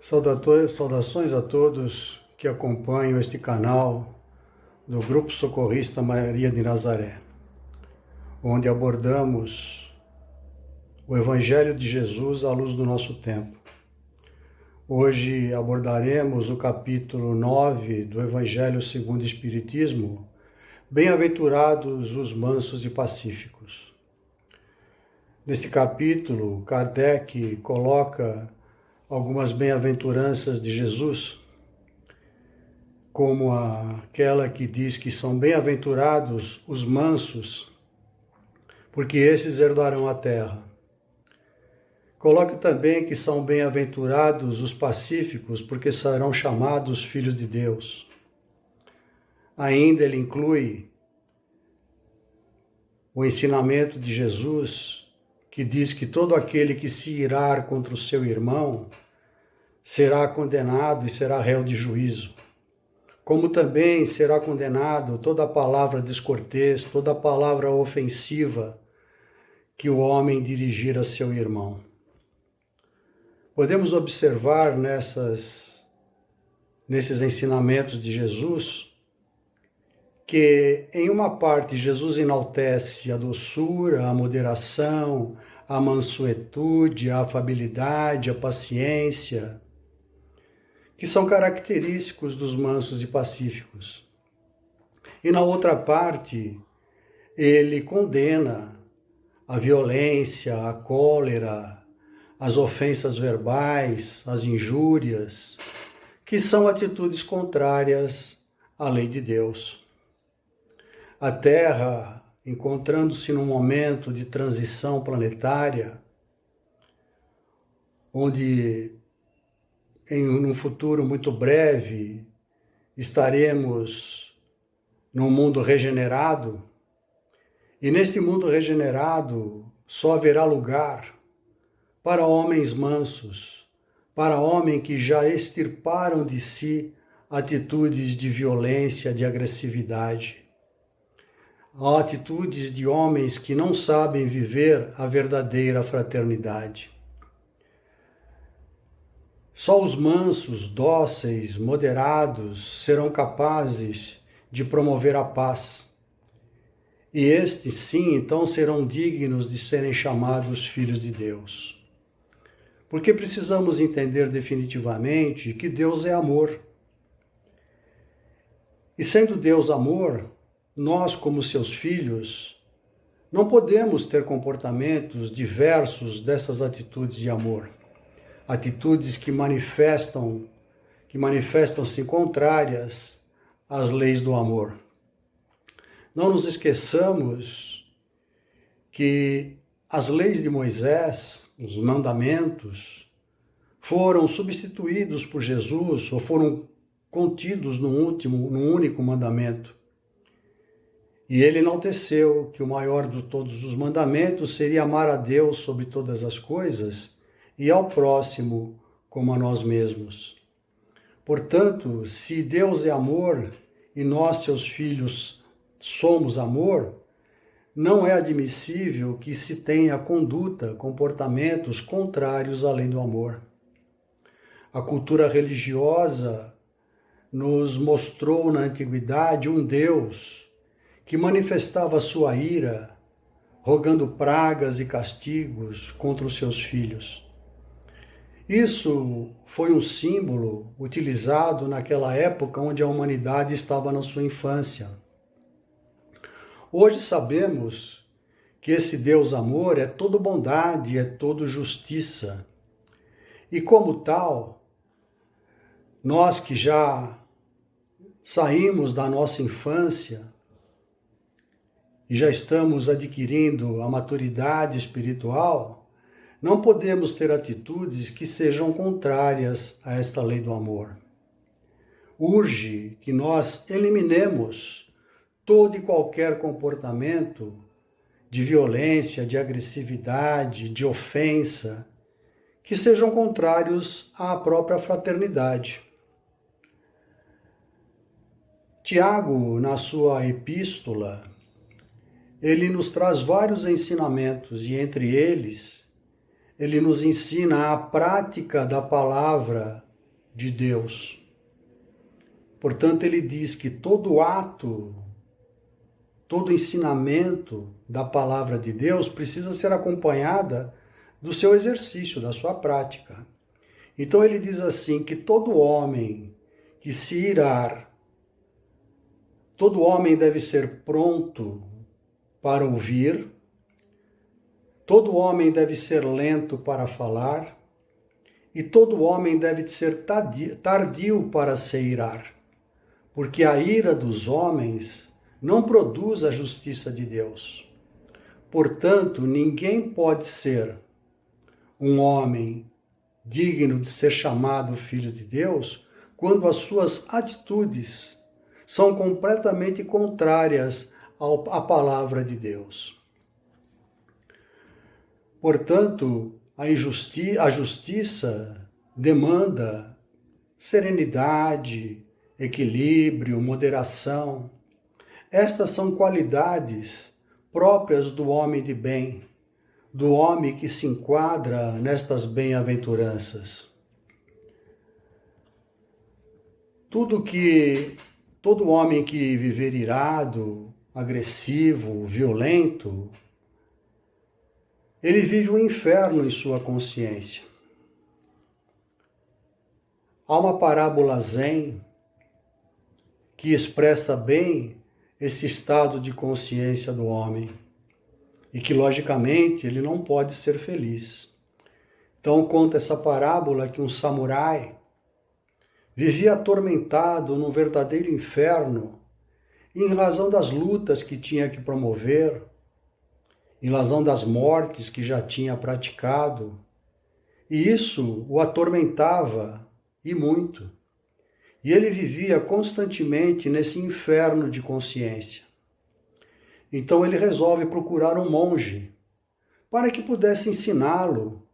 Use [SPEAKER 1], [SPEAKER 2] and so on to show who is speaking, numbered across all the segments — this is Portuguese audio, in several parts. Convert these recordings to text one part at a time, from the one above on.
[SPEAKER 1] Saudações a todos que acompanham este canal do Grupo Socorrista Maria de Nazaré, onde abordamos o Evangelho de Jesus à luz do nosso tempo. Hoje abordaremos o capítulo 9 do Evangelho segundo o Espiritismo, Bem-aventurados os mansos e pacíficos. Neste capítulo, Kardec coloca algumas bem-aventuranças de Jesus, como aquela que diz que são bem-aventurados os mansos, porque esses herdarão a terra. Coloca também que são bem-aventurados os pacíficos, porque serão chamados filhos de Deus. Ainda ele inclui o ensinamento de Jesus, que diz que todo aquele que se irar contra o seu irmão será condenado e será réu de juízo. Como também será condenado toda palavra descortês, toda palavra ofensiva que o homem dirigir a seu irmão. Podemos observar nesses ensinamentos de Jesus que, em uma parte, Jesus enaltece a doçura, a moderação, a mansuetude, a afabilidade, a paciência, que são característicos dos mansos e pacíficos. E na outra parte, ele condena a violência, a cólera, as ofensas verbais, as injúrias, que são atitudes contrárias à lei de Deus. A Terra, encontrando-se num momento de transição planetária, onde em um futuro muito breve estaremos num mundo regenerado, e neste mundo regenerado só haverá lugar para homens mansos, para homens que já extirparam de si atitudes de violência, de agressividade. Atitudes de homens que não sabem viver a verdadeira fraternidade. Só os mansos, dóceis, moderados serão capazes de promover a paz. E estes, sim, então serão dignos de serem chamados filhos de Deus. Porque precisamos entender definitivamente que Deus é amor. E sendo Deus amor, nós, como seus filhos, não podemos ter comportamentos diversos dessas atitudes de amor. Atitudes que manifestam-se contrárias às leis do amor. Não nos esqueçamos que as leis de Moisés, os mandamentos, foram substituídos por Jesus ou foram contidos num único mandamento. E ele enalteceu que o maior de todos os mandamentos seria amar a Deus sobre todas as coisas e ao próximo como a nós mesmos. Portanto, se Deus é amor e nós, seus filhos, somos amor, não é admissível que se tenha conduta, comportamentos contrários à lei do amor. A cultura religiosa nos mostrou na antiguidade um Deus que manifestava sua ira, rogando pragas e castigos contra os seus filhos. Isso foi um símbolo utilizado naquela época onde a humanidade estava na sua infância. Hoje sabemos que esse Deus amor é todo bondade, é todo justiça. E como tal, nós que já saímos da nossa infância e já estamos adquirindo a maturidade espiritual, não podemos ter atitudes que sejam contrárias a esta lei do amor. Urge que nós eliminemos todo e qualquer comportamento de violência, de agressividade, de ofensa, que sejam contrários à própria fraternidade. Tiago, na sua epístola, ele nos traz vários ensinamentos, e entre eles, ele nos ensina a prática da palavra de Deus. Portanto, ele diz que todo ato, todo ensinamento da palavra de Deus precisa ser acompanhada do seu exercício, da sua prática. Então ele diz assim, que todo homem que se irar, todo homem deve ser pronto para ouvir, todo homem deve ser lento para falar, e todo homem deve ser tardio para se irar, porque a ira dos homens não produz a justiça de Deus. Portanto, ninguém pode ser um homem digno de ser chamado filho de Deus quando as suas atitudes são completamente contrárias à palavra de Deus. Portanto, a justiça demanda serenidade, equilíbrio, moderação. Estas são qualidades próprias do homem de bem, do homem que se enquadra nestas bem-aventuranças. Todo homem que viver irado, agressivo, violento, ele vive um inferno em sua consciência. Há uma parábola zen que expressa bem esse estado de consciência do homem e que, logicamente, ele não pode ser feliz. Então, conta essa parábola que um samurai vivia atormentado num verdadeiro inferno em razão das lutas que tinha que promover, em razão das mortes que já tinha praticado, e isso o atormentava e muito. E ele vivia constantemente nesse inferno de consciência. Então ele resolve procurar um monge para que pudesse ensiná-lo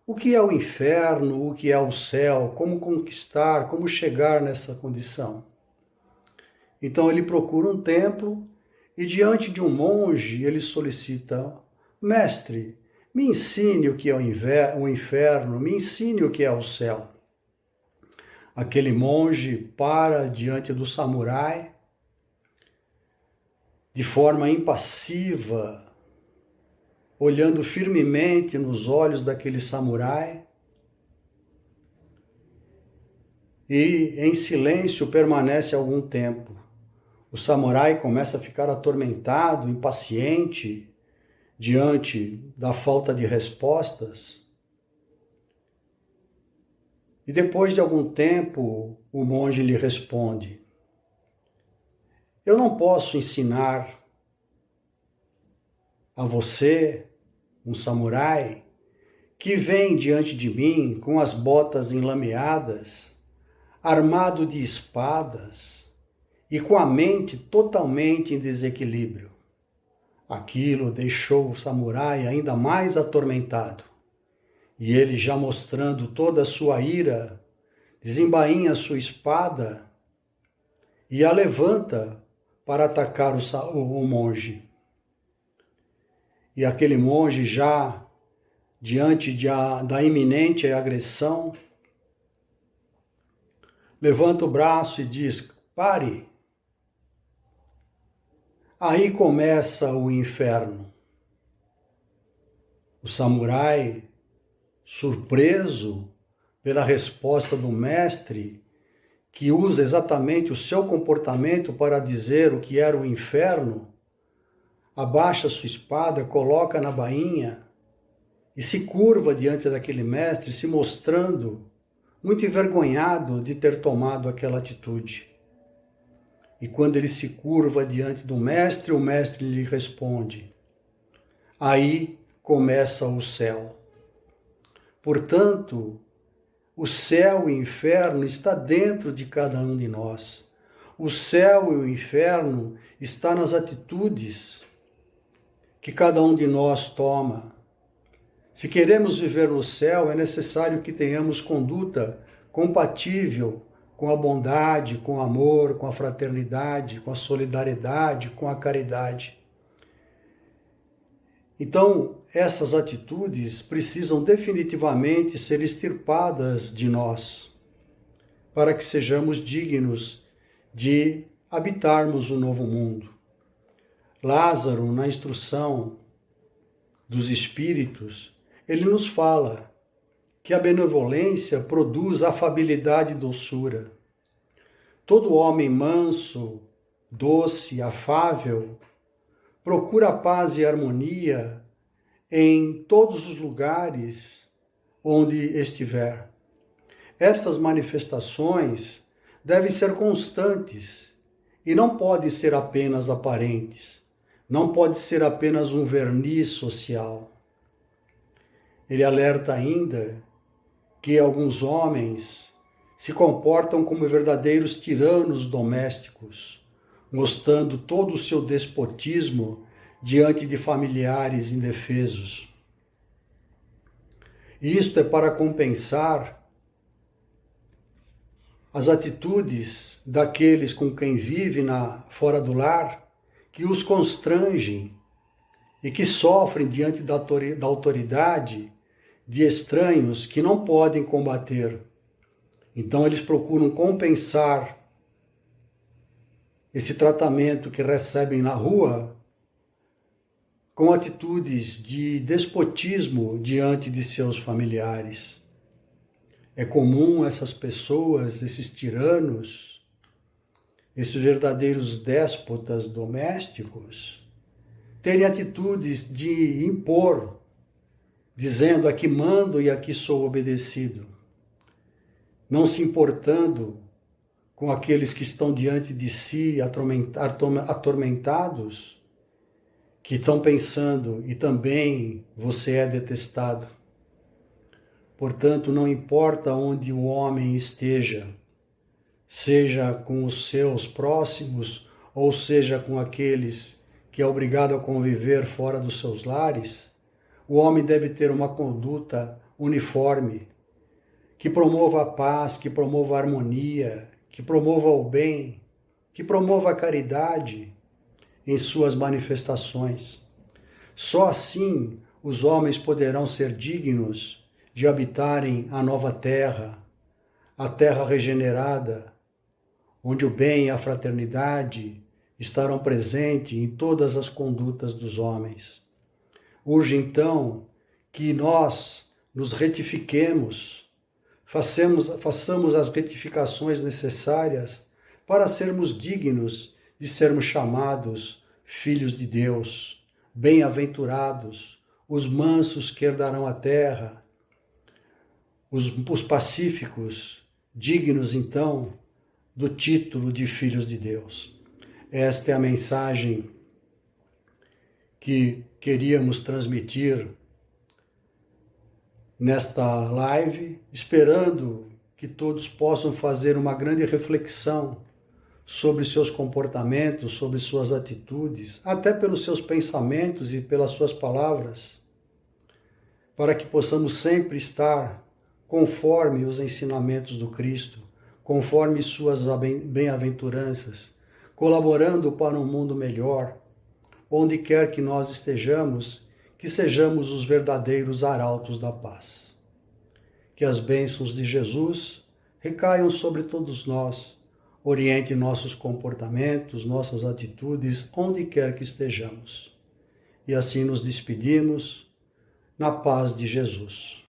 [SPEAKER 1] o que é o inferno, o que é o céu, como conquistar, como chegar nessa condição. Então ele procura um templo e diante de um monge ele solicita: mestre, me ensine o que é o inferno, me ensine o que é o céu. Aquele monge para diante do samurai, de forma impassiva, olhando firmemente nos olhos daquele samurai, e em silêncio permanece algum tempo. O samurai começa a ficar atormentado, impaciente, diante da falta de respostas. E depois de algum tempo, o monge lhe responde: eu não posso ensinar a você, um samurai, que vem diante de mim com as botas enlameadas, armado de espadas e com a mente totalmente em desequilíbrio. Aquilo deixou o samurai ainda mais atormentado. E ele, já mostrando toda a sua ira, desembainha sua espada e a levanta para atacar o monge. E aquele monge, já diante da iminente agressão, levanta o braço e diz: pare. Aí começa o inferno. O samurai, surpreso pela resposta do mestre, que usa exatamente o seu comportamento para dizer o que era o inferno, abaixa sua espada, coloca na bainha e se curva diante daquele mestre, se mostrando muito envergonhado de ter tomado aquela atitude. E quando ele se curva diante do mestre, o mestre lhe responde: aí começa o céu. Portanto, o céu e o inferno está dentro de cada um de nós. O céu e o inferno está nas atitudes que cada um de nós toma. Se queremos viver no céu, é necessário que tenhamos conduta compatível com a bondade, com o amor, com a fraternidade, com a solidariedade, com a caridade. Então, essas atitudes precisam definitivamente ser extirpadas de nós. para que sejamos dignos de habitarmos o novo mundo. Lázaro, na instrução dos Espíritos, ele nos fala que a benevolência produz afabilidade e doçura. Todo homem manso, doce, afável, procura paz e harmonia em todos os lugares onde estiver. Estas manifestações devem ser constantes e não podem ser apenas aparentes, não pode ser apenas um verniz social. Ele alerta ainda que alguns homens se comportam como verdadeiros tiranos domésticos, mostrando todo o seu despotismo diante de familiares indefesos. Isto é para compensar as atitudes daqueles com quem vive fora do lar, que os constrangem e que sofrem diante da autoridade de estranhos que não podem combater. Então eles procuram compensar esse tratamento que recebem na rua com atitudes de despotismo diante de seus familiares. É comum essas pessoas, esses tiranos, esses verdadeiros déspotas domésticos, terem atitudes de impor, dizendo aqui mando e aqui sou obedecido, não se importando com aqueles que estão diante de si atormentados, que estão pensando e também você é detestado. Portanto, não importa onde o homem esteja, seja com os seus próximos ou seja com aqueles que é obrigado a conviver fora dos seus lares, o homem deve ter uma conduta uniforme, que promova a paz, que promova a harmonia, que promova o bem, que promova a caridade em suas manifestações. Só assim os homens poderão ser dignos de habitarem a nova terra, a terra regenerada, onde o bem e a fraternidade estarão presentes em todas as condutas dos homens. Urge então que nós nos retifiquemos, façamos as retificações necessárias para sermos dignos de sermos chamados filhos de Deus, bem-aventurados, os mansos que herdarão a terra, os pacíficos, dignos então do título de filhos de Deus. Esta é a mensagem que queríamos transmitir nesta live, esperando que todos possam fazer uma grande reflexão sobre seus comportamentos, sobre suas atitudes, até pelos seus pensamentos e pelas suas palavras, para que possamos sempre estar conforme os ensinamentos do Cristo, conforme suas bem-aventuranças, colaborando para um mundo melhor, onde quer que nós estejamos, que sejamos os verdadeiros arautos da paz. Que as bênçãos de Jesus recaiam sobre todos nós, oriente nossos comportamentos, nossas atitudes, onde quer que estejamos. E assim nos despedimos, na paz de Jesus.